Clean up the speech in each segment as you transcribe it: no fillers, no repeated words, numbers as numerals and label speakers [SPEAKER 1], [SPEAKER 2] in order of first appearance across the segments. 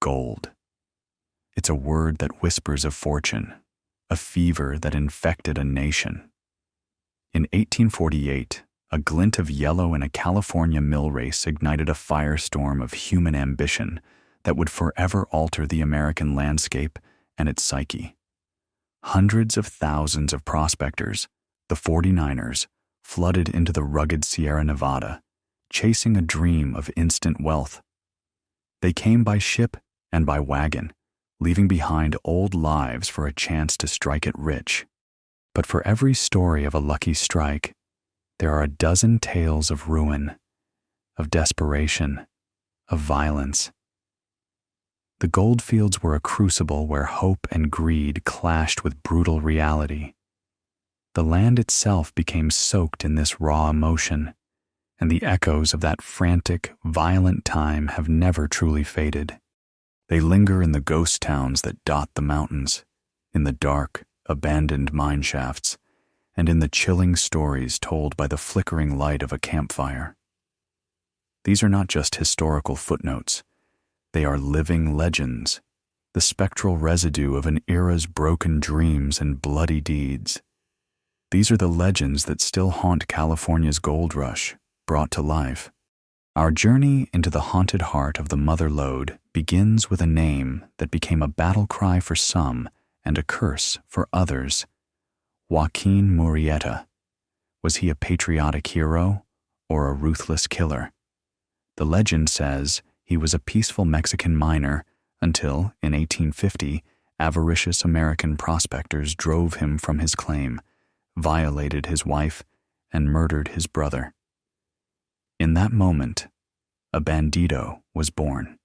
[SPEAKER 1] gold. It's a word that whispers of fortune, a fever that infected a nation. In 1848, a glint of yellow in a California mill race ignited a firestorm of human ambition that would forever alter the American landscape and its psyche. Hundreds of thousands of prospectors, the 49ers, flooded into the rugged Sierra Nevada, chasing a dream of instant wealth. They came by ship and by wagon, leaving behind old lives for a chance to strike it rich. But for every story of a lucky strike, there are a dozen tales of ruin, of desperation, of violence. The goldfields were a crucible where hope and greed clashed with brutal reality. The land itself became soaked in this raw emotion, and the echoes of that frantic, violent time have never truly faded. They linger in the ghost towns that dot the mountains, in the dark, abandoned mine shafts, and in the chilling stories told by the flickering light of a campfire. These are not just historical footnotes. They are living legends, the spectral residue of an era's broken dreams and bloody deeds. These are the legends that still haunt California's gold rush, brought to life. Our journey into the haunted heart of the Mother Lode begins with a name that became a battle cry for some and a curse for others. Joaquin Murrieta. Was he a patriotic hero or a ruthless killer? The legend says he was a peaceful Mexican miner until, in 1850, avaricious American prospectors drove him from his claim, violated his wife, and murdered his brother. In that moment, a bandito was born.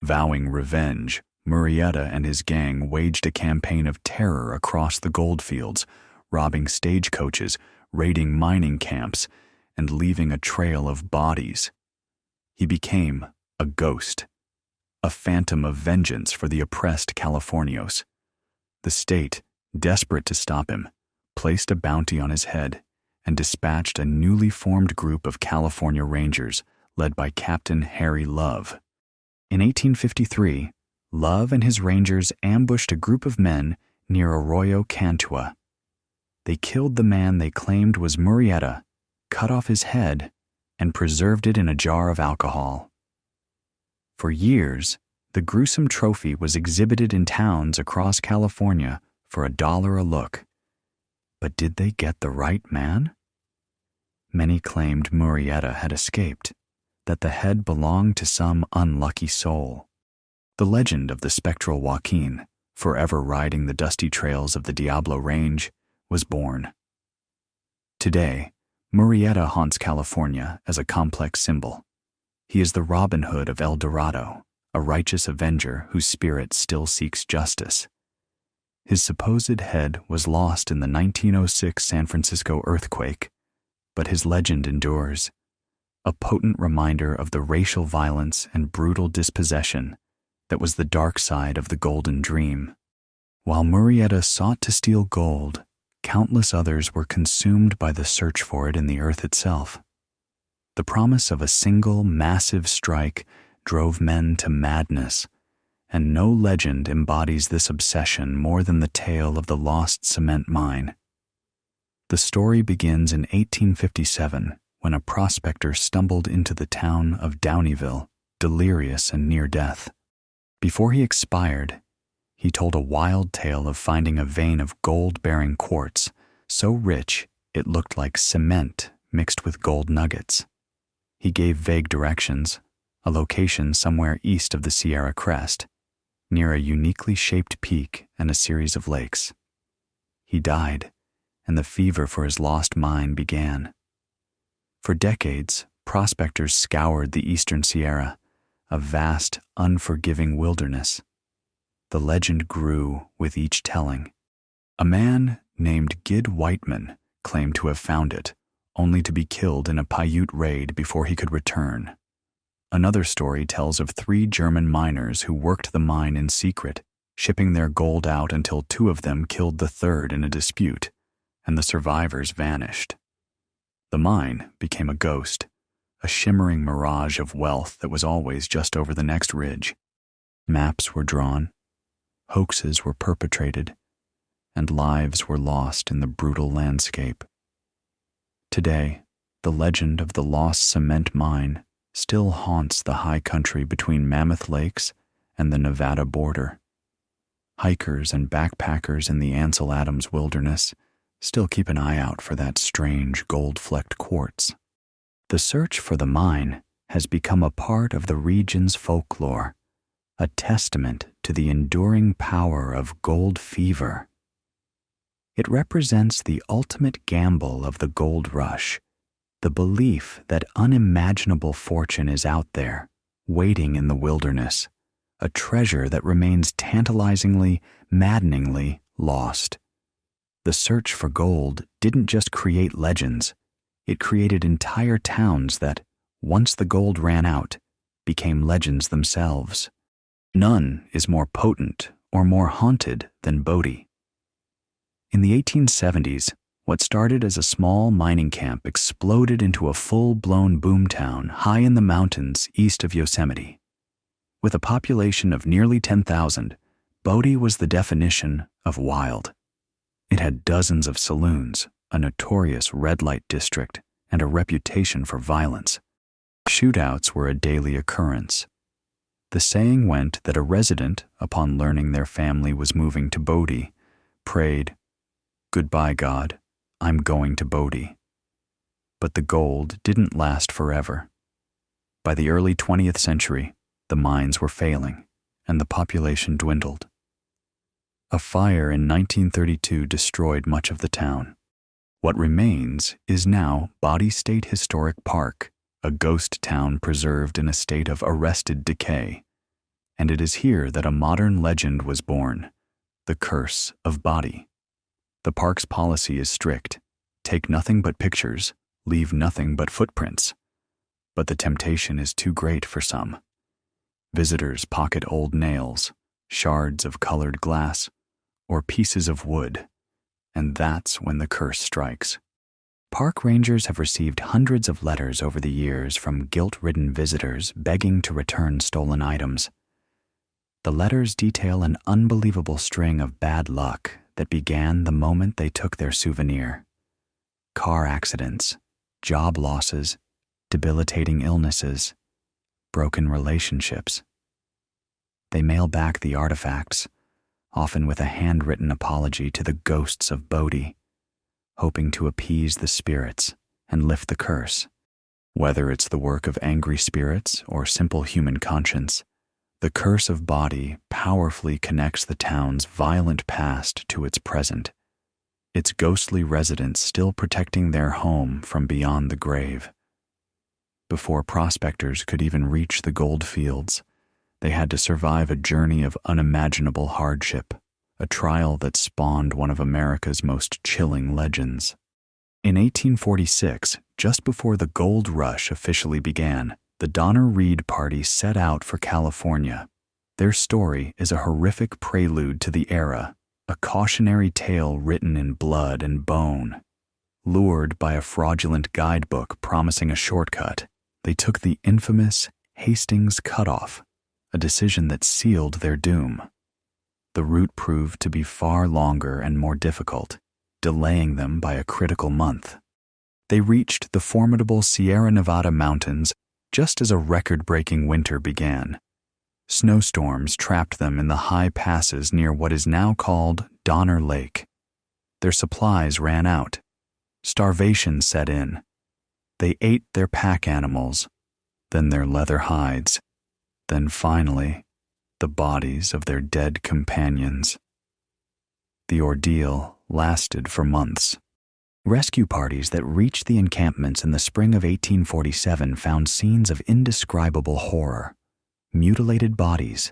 [SPEAKER 1] Vowing revenge, Murrieta and his gang waged a campaign of terror across the goldfields, robbing stagecoaches, raiding mining camps, and leaving a trail of bodies. He became a ghost, a phantom of vengeance for the oppressed Californios. The state, desperate to stop him, placed a bounty on his head and dispatched a newly formed group of California Rangers led by Captain Harry Love. In 1853, Love and his Rangers ambushed a group of men near Arroyo Cantua. They killed the man they claimed was Murrieta, cut off his head, and preserved it in a jar of alcohol. For years, the gruesome trophy was exhibited in towns across California for $1 a look. But did they get the right man? Many claimed Murrieta had escaped, that the head belonged to some unlucky soul. The legend of the spectral Joaquin, forever riding the dusty trails of the Diablo Range, was born. Today, Murrieta haunts California as a complex symbol. He is the Robin Hood of El Dorado, a righteous avenger whose spirit still seeks justice. His supposed head was lost in the 1906 San Francisco earthquake, but his legend endures, a potent reminder of the racial violence and brutal dispossession that was the dark side of the Golden Dream. While Murrieta sought to steal gold, countless others were consumed by the search for it in the earth itself. The promise of a single massive strike drove men to madness, and no legend embodies this obsession more than the tale of the lost cement mine. The story begins in 1857 when a prospector stumbled into the town of Downeyville, delirious and near death. Before he expired, he told a wild tale of finding a vein of gold-bearing quartz so rich it looked like cement mixed with gold nuggets. He gave vague directions, a location somewhere east of the Sierra Crest, near a uniquely shaped peak and a series of lakes. He died, and the fever for his lost mine began. For decades, prospectors scoured the eastern Sierra, a vast, unforgiving wilderness. The legend grew with each telling. A man named Gid Whiteman claimed to have found it, only to be killed in a Paiute raid before he could return. Another story tells of 3 German miners who worked the mine in secret, shipping their gold out until 2 of them killed the third in a dispute, and the survivors vanished. The mine became a ghost, a shimmering mirage of wealth that was always just over the next ridge. Maps were drawn, hoaxes were perpetrated, and lives were lost in the brutal landscape. Today, the legend of the lost cement mine still haunts the high country between Mammoth Lakes and the Nevada border. Hikers and backpackers in the Ansel Adams Wilderness still keep an eye out for that strange gold-flecked quartz. The search for the mine has become a part of the region's folklore, a testament to the enduring power of gold fever. It represents the ultimate gamble of the gold rush, the belief that unimaginable fortune is out there, waiting in the wilderness, a treasure that remains tantalizingly, maddeningly lost. The search for gold didn't just create legends, it created entire towns that, once the gold ran out, became legends themselves. None is more potent or more haunted than Bodie. In the 1870s, what started as a small mining camp exploded into a full-blown boomtown high in the mountains east of Yosemite. With a population of nearly 10,000, Bodie was the definition of wild. It had dozens of saloons, a notorious red-light district, and a reputation for violence. Shootouts were a daily occurrence. The saying went that a resident, upon learning their family was moving to Bodie, prayed, "Goodbye, God, I'm going to Bodie." But the gold didn't last forever. By the early 20th century, the mines were failing, and the population dwindled. A fire in 1932 destroyed much of the town. What remains is now Bodie State Historic Park, a ghost town preserved in a state of arrested decay. And it is here that a modern legend was born, the Curse of Bodie. The park's policy is strict: take nothing but pictures, leave nothing but footprints. But the temptation is too great for some. Visitors pocket old nails, shards of colored glass, or pieces of wood, and that's when the curse strikes. Park rangers have received hundreds of letters over the years from guilt-ridden visitors begging to return stolen items. The letters detail an unbelievable string of bad luck that began the moment they took their souvenir. Car accidents, job losses, debilitating illnesses, broken relationships. They mail back the artifacts, often with a handwritten apology to the ghosts of Bodie, hoping to appease the spirits and lift the curse. Whether it's the work of angry spirits or simple human conscience, the Curse of Bodie powerfully connects the town's violent past to its present, its ghostly residents still protecting their home from beyond the grave. Before prospectors could even reach the gold fields, they had to survive a journey of unimaginable hardship, a trial that spawned one of America's most chilling legends. In 1846, just before the gold rush officially began, the Donner Reed party set out for California. Their story is a horrific prelude to the era, a cautionary tale written in blood and bone. Lured by a fraudulent guidebook promising a shortcut, they took the infamous Hastings Cutoff, a decision that sealed their doom. The route proved to be far longer and more difficult, delaying them by a critical month. They reached the formidable Sierra Nevada mountains just as a record-breaking winter began. Snowstorms trapped them in the high passes near what is now called Donner Lake. Their supplies ran out. Starvation set in. They ate their pack animals, then their leather hides, then finally, the bodies of their dead companions. The ordeal lasted for months. Rescue parties that reached the encampments in the spring of 1847 found scenes of indescribable horror: mutilated bodies,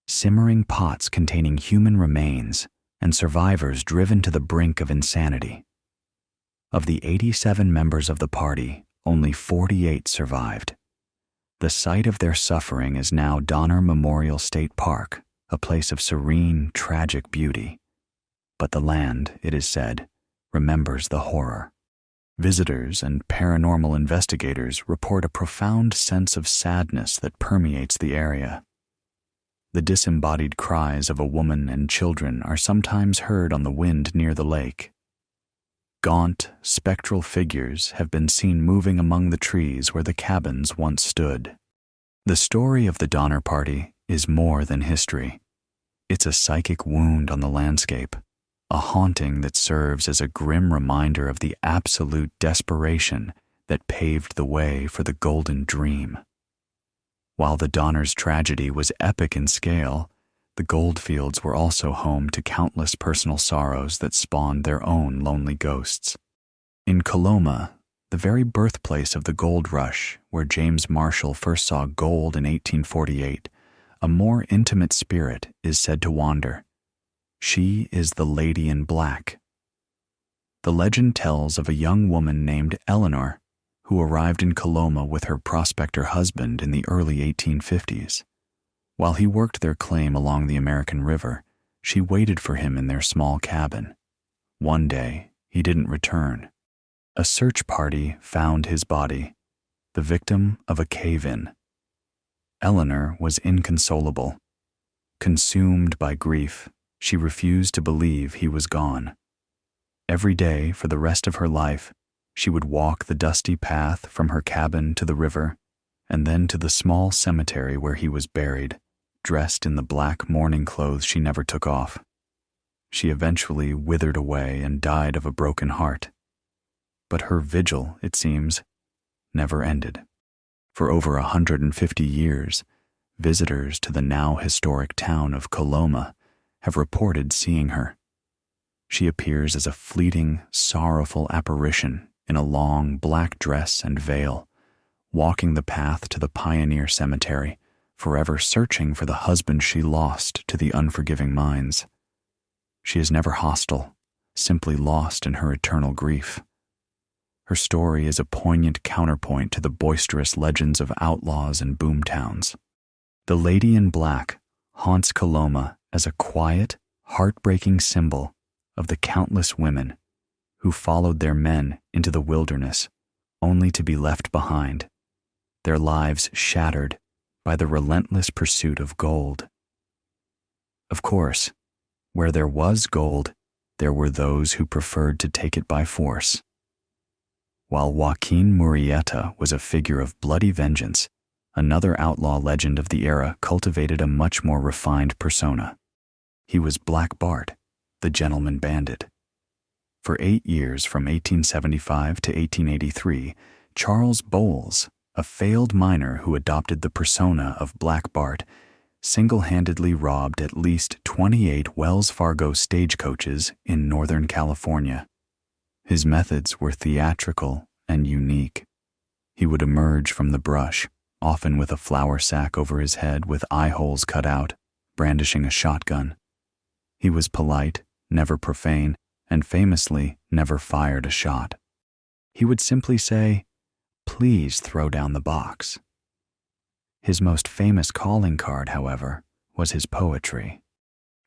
[SPEAKER 1] simmering pots containing human remains, and survivors driven to the brink of insanity. Of the 87 members of the party, only 48 survived. The site of their suffering is now Donner Memorial State Park, a place of serene, tragic beauty. But the land, it is said, remembers the horror. Visitors and paranormal investigators report a profound sense of sadness that permeates the area. The disembodied cries of a woman and children are sometimes heard on the wind near the lake. Gaunt, spectral figures have been seen moving among the trees where the cabins once stood. The story of the Donner Party is more than history. It's a psychic wound on the landscape, a haunting that serves as a grim reminder of the absolute desperation that paved the way for the Golden Dream. While the Donner's tragedy was epic in scale, the goldfields were also home to countless personal sorrows that spawned their own lonely ghosts. In Coloma, the very birthplace of the gold rush, where James Marshall first saw gold in 1848, a more intimate spirit is said to wander. She is the Lady in Black. The legend tells of a young woman named Eleanor, who arrived in Coloma with her prospector husband in the early 1850s. While he worked their claim along the American River, she waited for him in their small cabin. One day, he didn't return. A search party found his body, the victim of a cave-in. Eleanor was inconsolable. Consumed by grief, she refused to believe he was gone. Every day for the rest of her life, she would walk the dusty path from her cabin to the river, and then to the small cemetery where he was buried, dressed in the black mourning clothes she never took off. She eventually withered away and died of a broken heart. But her vigil, it seems, never ended. For over 150 years, visitors to the now historic town of Coloma have reported seeing her. She appears as a fleeting, sorrowful apparition in a long black dress and veil, walking the path to the Pioneer Cemetery, forever searching for the husband she lost to the unforgiving mines. She is never hostile, simply lost in her eternal grief. Her story is a poignant counterpoint to the boisterous legends of outlaws and boomtowns. The Lady in Black haunts Coloma as a quiet, heartbreaking symbol of the countless women who followed their men into the wilderness only to be left behind, their lives shattered by the relentless pursuit of gold. Of course, where there was gold, there were those who preferred to take it by force. While Joaquin Murrieta was a figure of bloody vengeance, another outlaw legend of the era cultivated a much more refined persona. He was Black Bart, the gentleman bandit. For 8 years, from 1875 to 1883, Charles Bowles, a failed miner who adopted the persona of Black Bart, single-handedly robbed at least 28 Wells Fargo stagecoaches in Northern California. His methods were theatrical and unique. He would emerge from the brush, often with a flour sack over his head with eye holes cut out, brandishing a shotgun. He was polite, never profane, and famously never fired a shot. He would simply say, "Please throw down the box." His most famous calling card, however, was his poetry.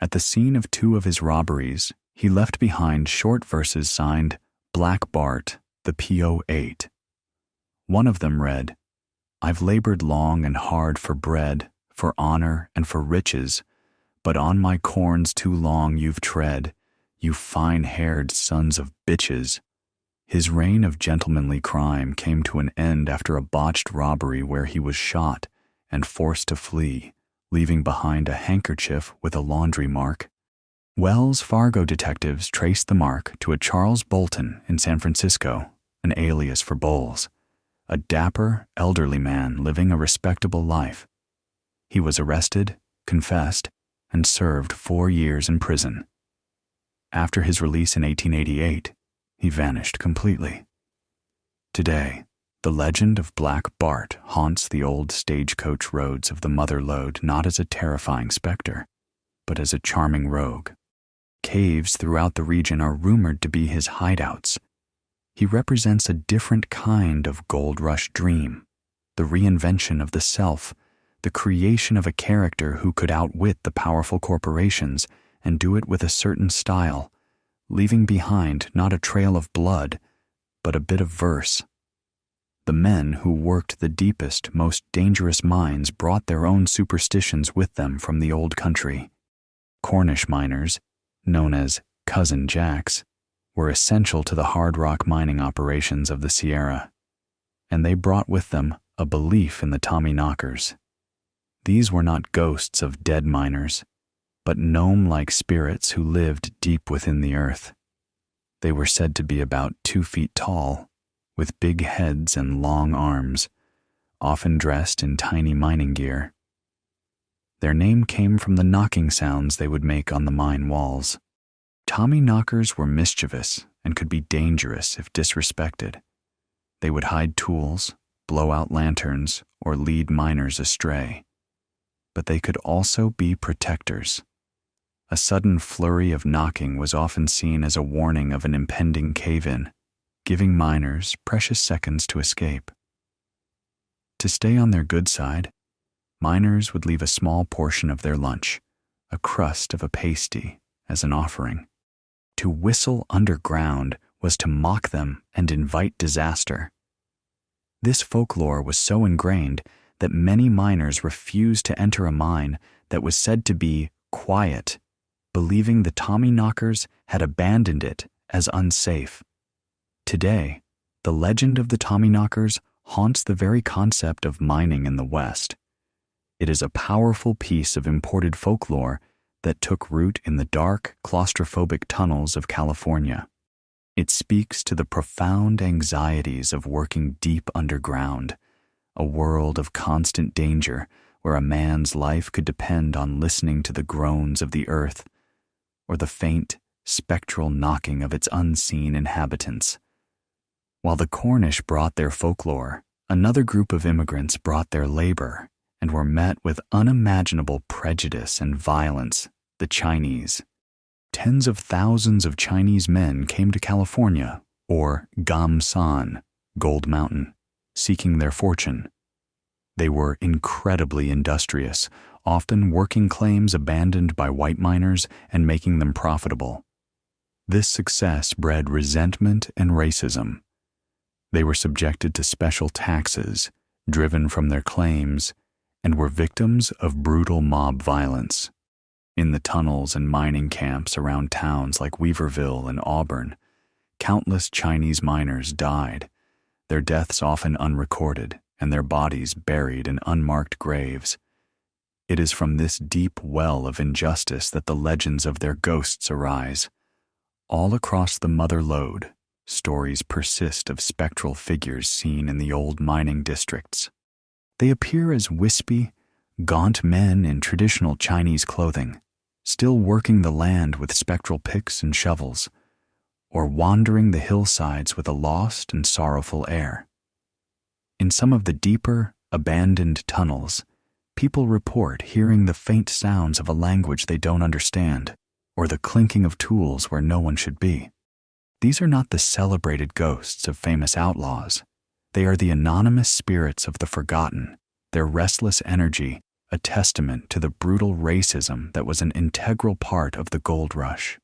[SPEAKER 1] At the scene of 2 of his robberies, he left behind short verses signed Black Bart, the P.O.8. One of them read, "I've labored long and hard for bread, for honor and for riches, but on my corns too long you've tread, you fine-haired sons of bitches." His reign of gentlemanly crime came to an end after a botched robbery where he was shot and forced to flee, leaving behind a handkerchief with a laundry mark. Wells Fargo detectives traced the mark to a Charles Bolton in San Francisco, an alias for Bowles, a dapper, elderly man living a respectable life. He was arrested, confessed, and served 4 years in prison. After his release in 1888, he vanished completely. Today, the legend of Black Bart haunts the old stagecoach roads of the Mother Lode not as a terrifying specter, but as a charming rogue. Caves throughout the region are rumored to be his hideouts. He represents a different kind of gold rush dream, the reinvention of the self, the creation of a character who could outwit the powerful corporations and do it with a certain style, leaving behind not a trail of blood, but a bit of verse. The men who worked the deepest, most dangerous mines brought their own superstitions with them from the old country. Cornish miners, known as Cousin Jacks, were essential to the hard rock mining operations of the Sierra, and they brought with them a belief in the Tommyknockers. These were not ghosts of dead miners, but gnome-like spirits who lived deep within the earth. They were said to be about 2 feet tall, with big heads and long arms, often dressed in tiny mining gear. Their name came from the knocking sounds they would make on the mine walls. Tommyknockers were mischievous and could be dangerous if disrespected. They would hide tools, blow out lanterns, or lead miners astray. But they could also be protectors. A sudden flurry of knocking was often seen as a warning of an impending cave-in, giving miners precious seconds to escape. To stay on their good side, miners would leave a small portion of their lunch, a crust of a pasty, as an offering. To whistle underground was to mock them and invite disaster. This folklore was so ingrained that many miners refused to enter a mine that was said to be quiet, believing the Tommyknockers had abandoned it as unsafe. Today, the legend of the Tommyknockers haunts the very concept of mining in the West. It is a powerful piece of imported folklore that took root in the dark, claustrophobic tunnels of California. It speaks to the profound anxieties of working deep underground, a world of constant danger where a man's life could depend on listening to the groans of the earth or the faint, spectral knocking of its unseen inhabitants. While the Cornish brought their folklore, another group of immigrants brought their labor and were met with unimaginable prejudice and violence: the Chinese. Tens of thousands of Chinese men came to California, or Gamsan, Gold Mountain, seeking their fortune. They were incredibly industrious, often working claims abandoned by white miners and making them profitable. This success bred resentment and racism. They were subjected to special taxes, driven from their claims, and were victims of brutal mob violence. In the tunnels and mining camps around towns like Weaverville and Auburn, countless Chinese miners died, their deaths often unrecorded and their bodies buried in unmarked graves. It is from this deep well of injustice that the legends of their ghosts arise. All across the Mother Lode, stories persist of spectral figures seen in the old mining districts. They appear as wispy, gaunt men in traditional Chinese clothing, still working the land with spectral picks and shovels, or wandering the hillsides with a lost and sorrowful air. In some of the deeper, abandoned tunnels, people report hearing the faint sounds of a language they don't understand, or the clinking of tools where no one should be. These are not the celebrated ghosts of famous outlaws. They are the anonymous spirits of the forgotten, their restless energy a testament to the brutal racism that was an integral part of the gold rush.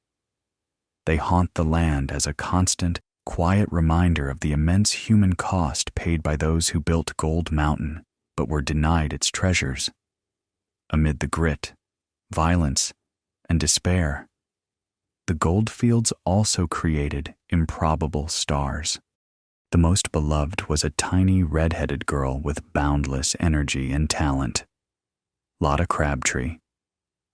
[SPEAKER 1] They haunt the land as a constant, quiet reminder of the immense human cost paid by those who built Gold Mountain but were denied its treasures. Amid the grit, violence, and despair, the goldfields also created improbable stars. The most beloved was a tiny red-headed girl with boundless energy and talent, Lotta Crabtree.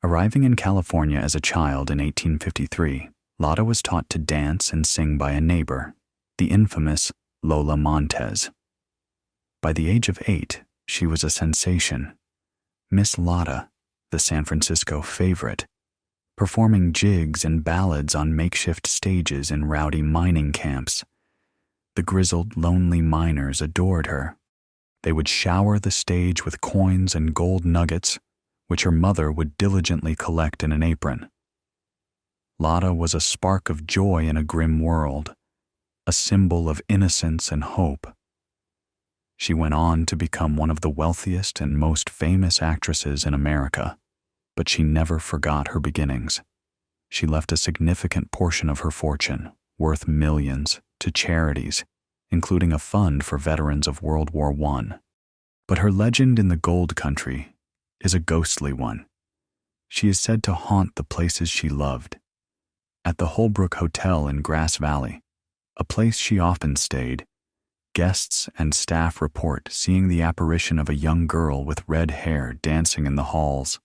[SPEAKER 1] Arriving in California as a child in 1853, Lotta was taught to dance and sing by a neighbor, the infamous Lola Montez. By the age of 8, she was a sensation. Miss Lotta, the San Francisco favorite, performing jigs and ballads on makeshift stages in rowdy mining camps. The grizzled, lonely miners adored her. They would shower the stage with coins and gold nuggets, which her mother would diligently collect in an apron. Lotta was a spark of joy in a grim world, a symbol of innocence and hope. She went on to become one of the wealthiest and most famous actresses in America, but she never forgot her beginnings. She left a significant portion of her fortune, worth millions, to charities, including a fund for veterans of World War I. But her legend in the gold country is a ghostly one. She is said to haunt the places she loved. At the Holbrook Hotel in Grass Valley, a place she often stayed, guests and staff report seeing the apparition of a young girl with red hair dancing in the halls.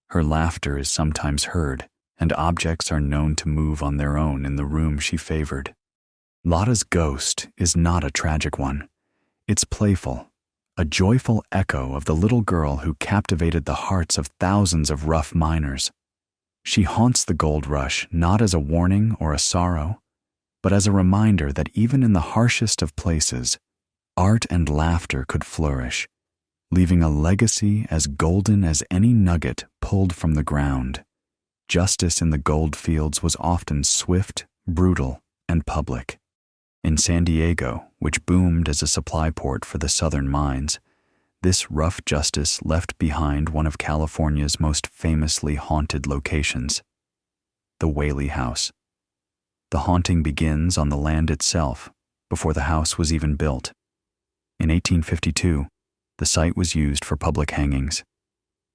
[SPEAKER 1] Her laughter is sometimes heard, and objects are known to move on their own in the room she favored. Lotta's ghost is not a tragic one. It's playful, a joyful echo of the little girl who captivated the hearts of thousands of rough miners. She haunts the gold rush not as a warning or a sorrow, but as a reminder that even in the harshest of places, art and laughter could flourish, leaving a legacy as golden as any nugget pulled from the ground. Justice in the gold fields was often swift, brutal, and public. In San Diego, which boomed as a supply port for the southern mines, this rough justice left behind one of California's most famously haunted locations, the Whaley House. The haunting begins on the land itself, before the house was even built. In 1852, the site was used for public hangings.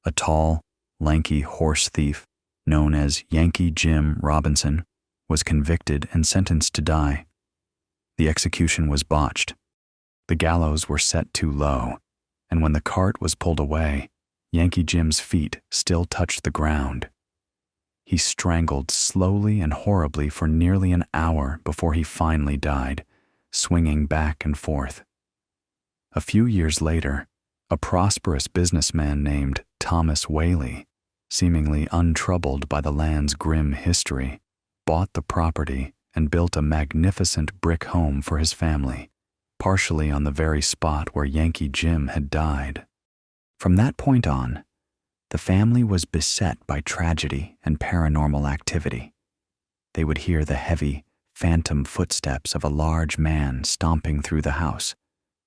[SPEAKER 1] A tall, lanky horse thief, known as Yankee Jim Robinson, was convicted and sentenced to die. The execution was botched. The gallows were set too low, and when the cart was pulled away, Yankee Jim's feet still touched the ground. He strangled slowly and horribly for nearly an hour before he finally died, swinging back and forth. A few years later, a prosperous businessman named Thomas Whaley, seemingly untroubled by the land's grim history, bought the property and built a magnificent brick home for his family, partially on the very spot where Yankee Jim had died. From that point on, the family was beset by tragedy and paranormal activity. They would hear the heavy, phantom footsteps of a large man stomping through the house,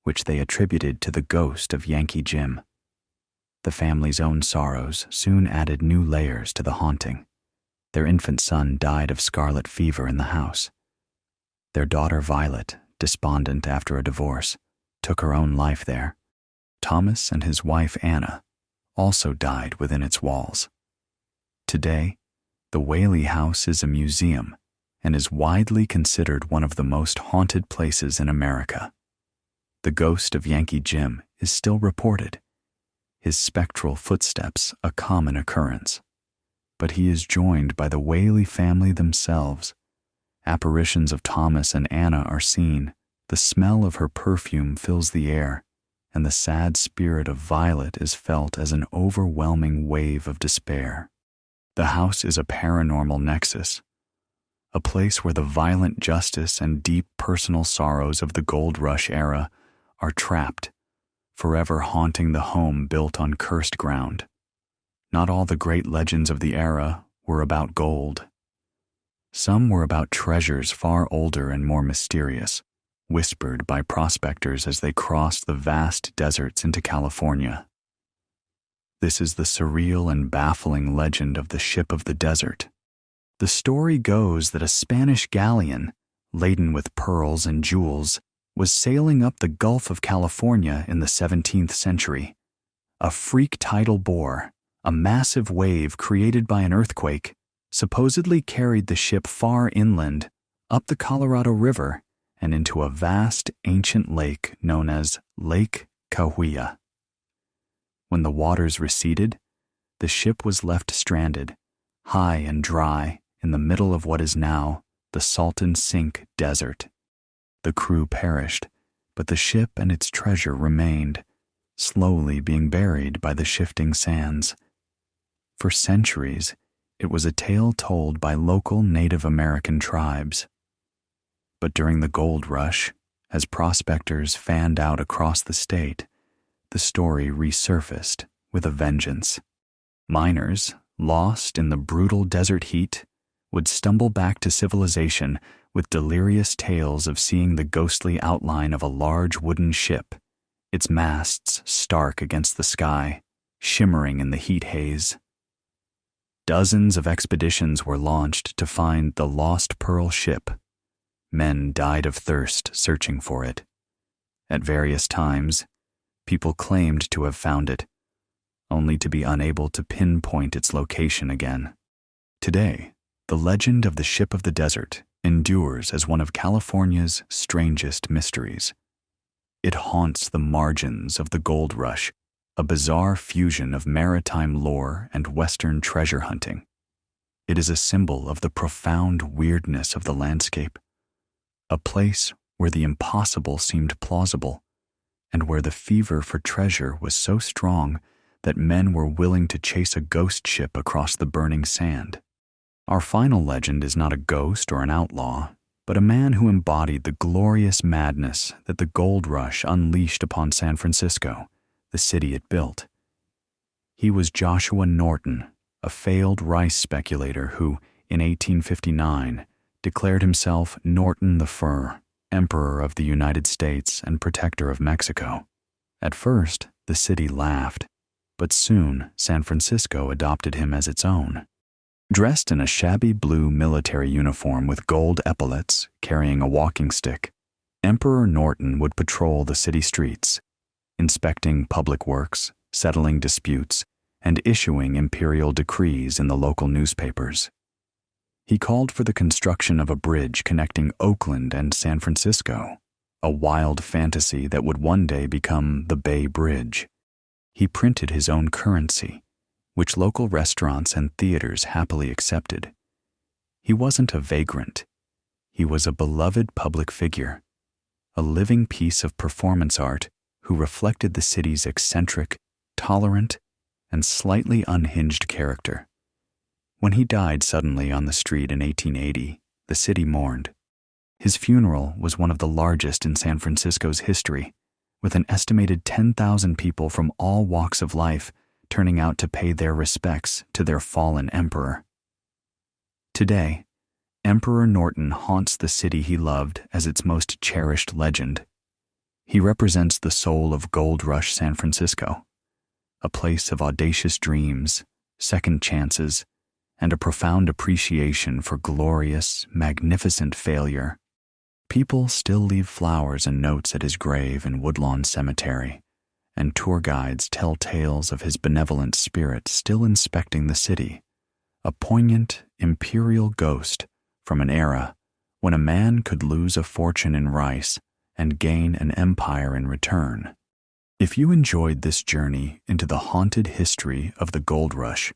[SPEAKER 1] which they attributed to the ghost of Yankee Jim. The family's own sorrows soon added new layers to the haunting. Their infant son died of scarlet fever in the house. Their daughter Violet, despondent after a divorce, took her own life there. Thomas and his wife Anna also died within its walls. Today, the Whaley House is a museum and is widely considered one of the most haunted places in America. The ghost of Yankee Jim is still reported, his spectral footsteps a common occurrence. But he is joined by the Whaley family themselves. Apparitions of Thomas and Anna are seen, the smell of her perfume fills the air, and the sad spirit of Violet is felt as an overwhelming wave of despair. The house is a paranormal nexus, a place where the violent justice and deep personal sorrows of the gold rush era are trapped, forever haunting the home built on cursed ground. Not all the great legends of the era were about gold. Some were about treasures far older and more mysterious, whispered by prospectors as they crossed the vast deserts into California. This is the surreal and baffling legend of the Ship of the Desert. The story goes that a Spanish galleon, laden with pearls and jewels, was sailing up the Gulf of California in the 17th century. A freak tidal bore, a massive wave created by an earthquake, supposedly carried the ship far inland, up the Colorado River, and into a vast ancient lake known as Lake Cahuilla. When the waters receded, the ship was left stranded, high and dry, in the middle of what is now the Salton Sink Desert. The crew perished, but the ship and its treasure remained, slowly being buried by the shifting sands. For centuries, it was a tale told by local Native American tribes. But during the gold rush, as prospectors fanned out across the state, the story resurfaced with a vengeance. Miners, lost in the brutal desert heat, would stumble back to civilization with delirious tales of seeing the ghostly outline of a large wooden ship, its masts stark against the sky, shimmering in the heat haze. Dozens of expeditions were launched to find the Lost Pearl ship. Men died of thirst searching for it. At various times, people claimed to have found it, only to be unable to pinpoint its location again. Today, the legend of the Ship of the Desert endures as one of California's strangest mysteries. It haunts the margins of the gold rush, a bizarre fusion of maritime lore and Western treasure hunting. It is a symbol of the profound weirdness of the landscape, a place where the impossible seemed plausible, and where the fever for treasure was so strong that men were willing to chase a ghost ship across the burning sand. Our final legend is not a ghost or an outlaw, but a man who embodied the glorious madness that the gold rush unleashed upon San Francisco, the city it built. He was Joshua Norton, a failed rice speculator who, in 1859, declared himself Norton the Fur, Emperor of the United States and Protector of Mexico. At first, the city laughed, but soon San Francisco adopted him as its own. Dressed in a shabby blue military uniform with gold epaulets, carrying a walking stick, Emperor Norton would patrol the city streets, inspecting public works, settling disputes, and issuing imperial decrees in the local newspapers. He called for the construction of a bridge connecting Oakland and San Francisco, a wild fantasy that would one day become the Bay Bridge. He printed his own currency, which local restaurants and theaters happily accepted. He wasn't a vagrant. He was a beloved public figure, a living piece of performance art who reflected the city's eccentric, tolerant, and slightly unhinged character. When he died suddenly on the street in 1880, the city mourned. His funeral was one of the largest in San Francisco's history, with an estimated 10,000 people from all walks of life turning out to pay their respects to their fallen emperor. Today, Emperor Norton haunts the city he loved as its most cherished legend. He represents the soul of Gold Rush San Francisco, a place of audacious dreams, second chances, and a profound appreciation for glorious, magnificent failure. People still leave flowers and notes at his grave in Woodlawn Cemetery, and tour guides tell tales of his benevolent spirit still inspecting the city, a poignant, imperial ghost from an era when a man could lose a fortune in rice and gain an empire in return. If you enjoyed this journey into the haunted history of the gold rush,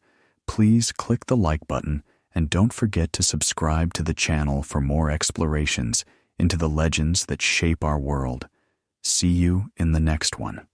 [SPEAKER 1] please click the like button and don't forget to subscribe to the channel for more explorations into the legends that shape our world. See you in the next one.